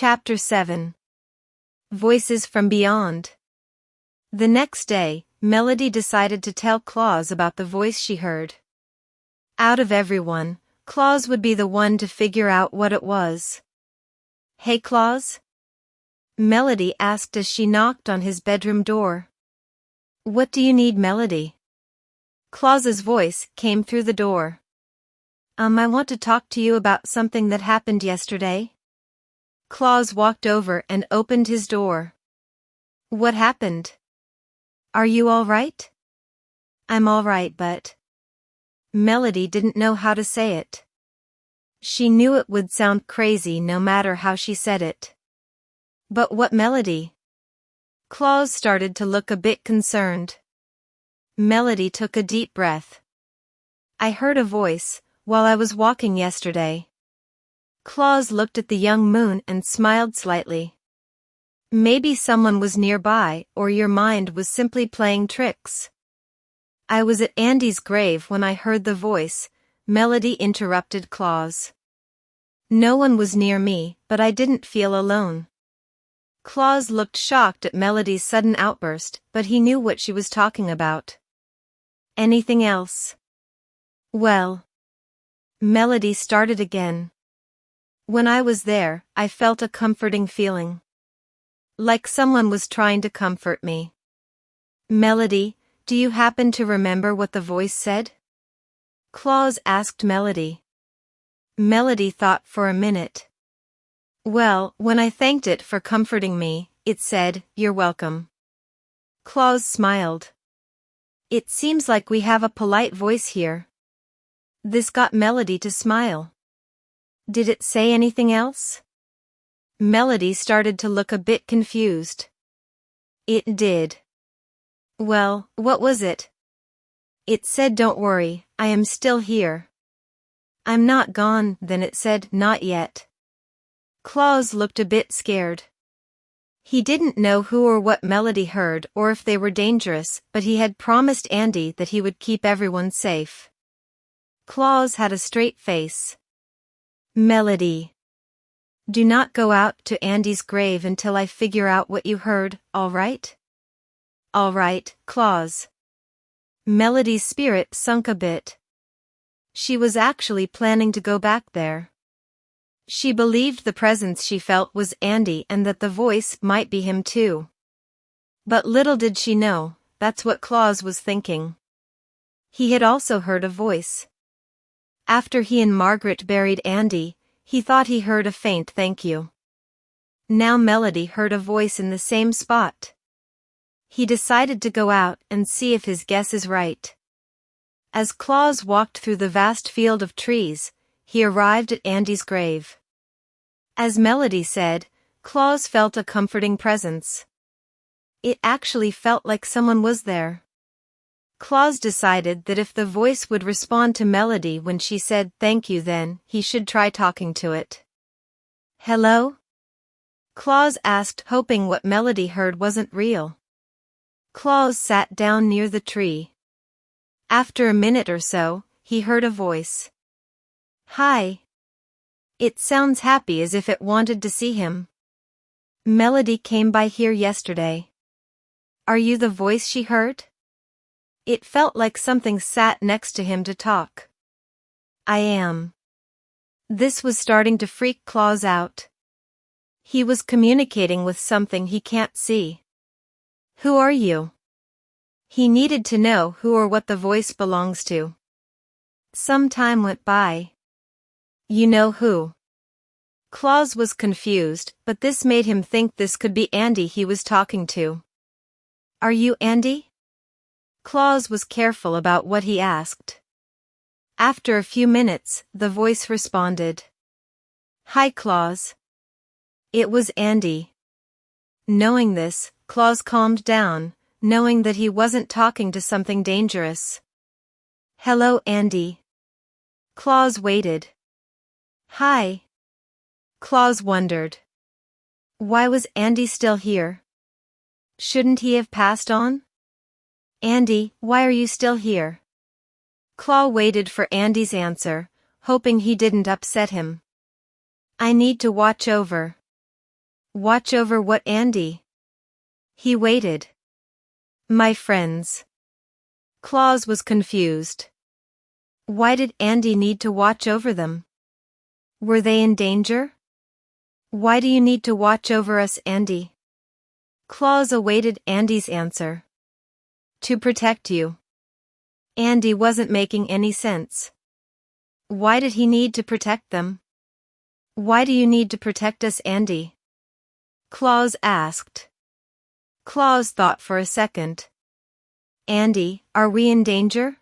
Chapter 7. Voices from Beyond. The next day, Melody decided to tell Claus about the voice she heard. Out of everyone, Claus would be the one to figure out what it was. "Hey Claus?" Melody asked as she knocked on his bedroom door. "What do you need, Melody?" Claus's voice came through the door. I want to talk to you about something that happened yesterday." Claus walked over and opened his door. "What happened? Are you all right?" "I'm all right, but..." Melody didn't know how to say it. She knew it would sound crazy no matter how she said it. "But what, Melody?" Claus started to look a bit concerned. Melody took a deep breath. "I heard a voice while I was walking yesterday." Claus looked at the young moon and smiled slightly. "Maybe someone was nearby or your mind was simply playing tricks." "I was at Andy's grave when I heard the voice," Melody interrupted Claus. "No one was near me, but I didn't feel alone." Claus looked shocked at Melody's sudden outburst, but he knew what she was talking about. "Anything else?" "Well..." Melody started again. "When I was there, I felt a comforting feeling. Like someone was trying to comfort me." "Melody, do you happen to remember what the voice said?" Claus asked Melody. Melody thought for a minute. "Well, when I thanked it for comforting me, it said, 'You're welcome.'" Claus smiled. "It seems like we have a polite voice here." This got Melody to smile. "Did it say anything else?" Melody started to look a bit confused. "It did." "Well, what was it?" "It said, 'Don't worry, I am still here.'" "I'm not gone," then it said, "Not yet." Claus looked a bit scared. He didn't know who or what Melody heard or if they were dangerous, but he had promised Andy that he would keep everyone safe. Claus had a straight face. "Melody, do not go out to Andy's grave until I figure out what you heard, all right?" "All right, Claus." Melody's spirit sunk a bit. She was actually planning to go back there. She believed the presence she felt was Andy and that the voice might be him too. But little did she know, that's what Claus was thinking. He had also heard a voice. After he and Margaret buried Andy, he thought he heard a faint thank you. Now Melody heard a voice in the same spot. He decided to go out and see if his guess is right. As Claus walked through the vast field of trees, he arrived at Andy's grave. As Melody said, Claus felt a comforting presence. It actually felt like someone was there. Claus decided that if the voice would respond to Melody when she said thank you, then he should try talking to it. "Hello?" Claus asked, hoping what Melody heard wasn't real. Claus sat down near the tree. After a minute or so, he heard a voice. "Hi." It sounds happy, as if it wanted to see him. "Melody came by here yesterday." "Are you the voice she heard?" It felt like something sat next to him to talk. "I am." This was starting to freak Claus out. He was communicating with something he can't see. "Who are you?" He needed to know who or what the voice belongs to. Some time went by. "You know who?" Claus was confused, but this made him think this could be Andy he was talking to. "Are you Andy?" Claus was careful about what he asked. After a few minutes, the voice responded. "Hi, Claus." It was Andy. Knowing this, Claus calmed down, knowing that he wasn't talking to something dangerous. "Hello, Andy." Claus waited. "Hi." Claus wondered. Why was Andy still here? Shouldn't he have passed on? "Andy, why are you still here?" Claus waited for Andy's answer, hoping he didn't upset him. "I need to watch over." Watch over what, Andy? He waited. My friends. Claus was confused. Why did Andy need to watch over them? Were they in danger? Why do you need to watch over us, Andy? Claus awaited Andy's answer. To protect you. Andy wasn't making any sense. Why did he need to protect them? Why do you need to protect us, Andy? Claus asked. Claus thought for a second. Andy, are we in danger?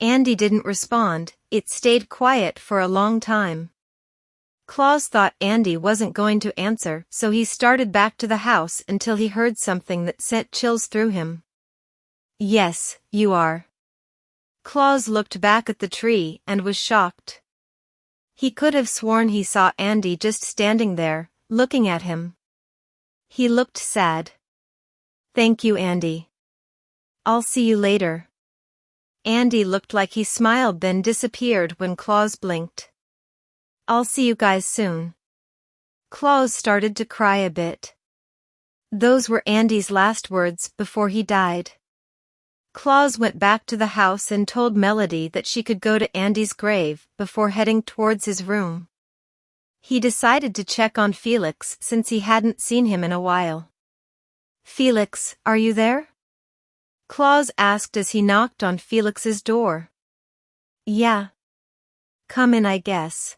Andy didn't respond, it stayed quiet for a long time. Claus thought Andy wasn't going to answer, so he started back to the house until he heard something that sent chills through him. Yes, you are. Claus looked back at the tree and was shocked. He could have sworn he saw Andy just standing there, looking at him. He looked sad. Thank you, Andy. I'll see you later. Andy looked like he smiled then disappeared when Claus blinked. I'll see you guys soon. Claus started to cry a bit. Those were Andy's last words before he died. Claus went back to the house and told Melody that she could go to Andy's grave before heading towards his room. He decided to check on Felix since he hadn't seen him in a while. Felix, are you there? Claus asked as he knocked on Felix's door. Yeah. Come in, I guess.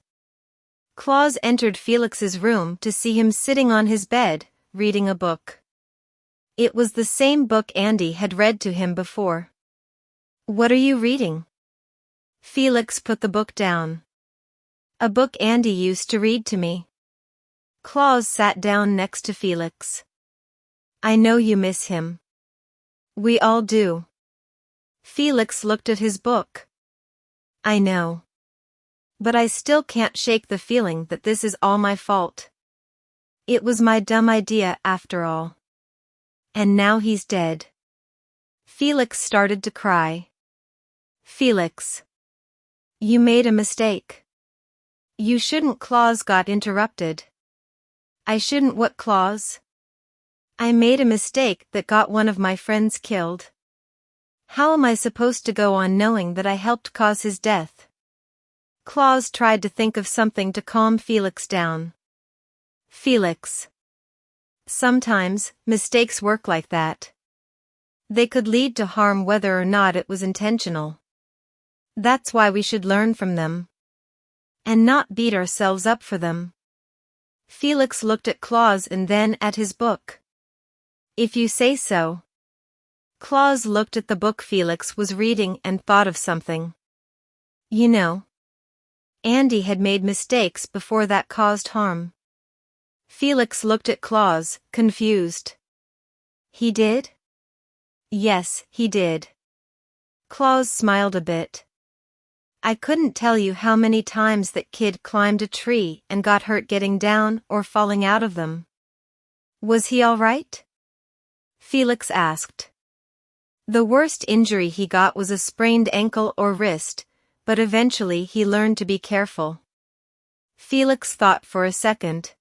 Claus entered Felix's room to see him sitting on his bed, reading a book. It was the same book Andy had read to him before. What are you reading? Felix put the book down. A book Andy used to read to me. Claus sat down next to Felix. I know you miss him. We all do. Felix looked at his book. I know. But I still can't shake the feeling that this is all my fault. It was my dumb idea after all. And now he's dead. Felix started to cry. Felix. You made a mistake. You shouldn't. Claus got interrupted. I shouldn't what, Claus? I made a mistake that got one of my friends killed. How am I supposed to go on knowing that I helped cause his death? Claus tried to think of something to calm Felix down. Felix. Sometimes, mistakes work like that. They could lead to harm whether or not it was intentional. That's why we should learn from them. And not beat ourselves up for them. Felix looked at Claus and then at his book. If you say so. Claus looked at the book Felix was reading and thought of something. You know. Andy had made mistakes before that caused harm. Felix looked at Claus, confused. He did? Yes, he did. Claus smiled a bit. I couldn't tell you how many times that kid climbed a tree and got hurt getting down or falling out of them. Was he all right? Felix asked. The worst injury he got was a sprained ankle or wrist, but eventually he learned to be careful. Felix thought for a second.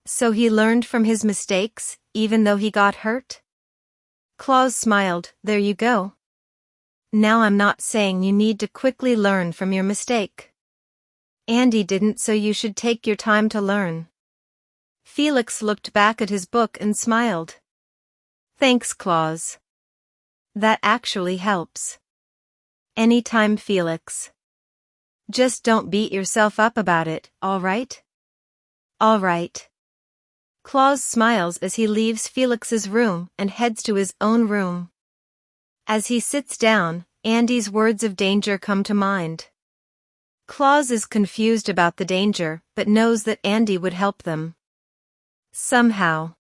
So he learned from his mistakes, even though he got hurt? Claus smiled. There you go. Now I'm not saying you need to quickly learn from your mistake. Andy didn't, so you should take your time to learn. Felix looked back at his book and smiled. Thanks, Claus. That actually helps. Anytime, Felix. Just don't beat yourself up about it, all right? All right. Claus smiles as he leaves Felix's room and heads to his own room. As he sits down, Andy's words of danger come to mind. Claus is confused about the danger, but knows that Andy would help them. Somehow.